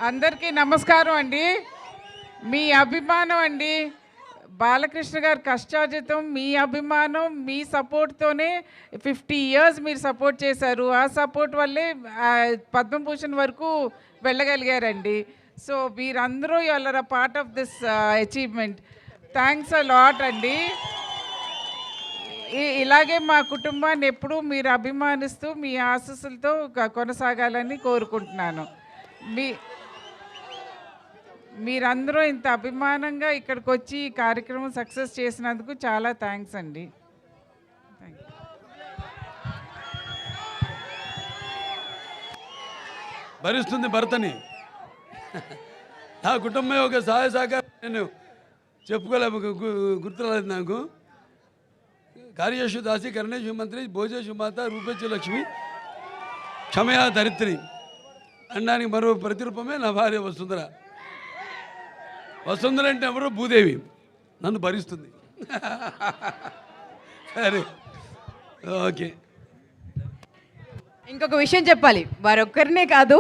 అందరికీ నమస్కారం అండి. మీ అభిమానం అండి, బాలకృష్ణ గారు కష్టార్జితం, మీ అభిమానం, మీ సపోర్ట్తోనే 50 years మీరు సపోర్ట్ చేశారు. ఆ సపోర్ట్ వల్లే పద్మభూషణ్ వరకు వెళ్ళగలిగారండి. సో మీరందరూ you are a part of this achievement. Thanks a lot అండి. ఇలాగే మా కుటుంబాన్ని ఎప్పుడూ మీరు అభిమానిస్తూ మీ ఆశీస్సులతో కొనసాగాలని కోరుకుంటున్నాను. మీరందరూ ఇంత అభిమానంగా ఇక్కడికి వచ్చి ఈ కార్యక్రమం సక్సెస్ చేసినందుకు చాలా థ్యాంక్స్ అండి. భరిస్తుంది భర్తని. నా కుటుంబం ఒక సహాయ సహకారం నేను చెప్పుకోలే, గుర్తురాలేదు నాకు. కార్యేషు దాసి కరణేషు మంత్రి భోజేషు మాత రూపేషు లక్ష్మి క్షమయా ధరిత్రి అనడానికి మరో ప్రతిరూపమే నా భార్య వసుంధర. వసుంధర అంటే ఎవరో భూదేవి, నన్ను భరిస్తుంది. సరే, ఓకే. ఇంకొక విషయం చెప్పాలి, వారొక్కరినే కాదు,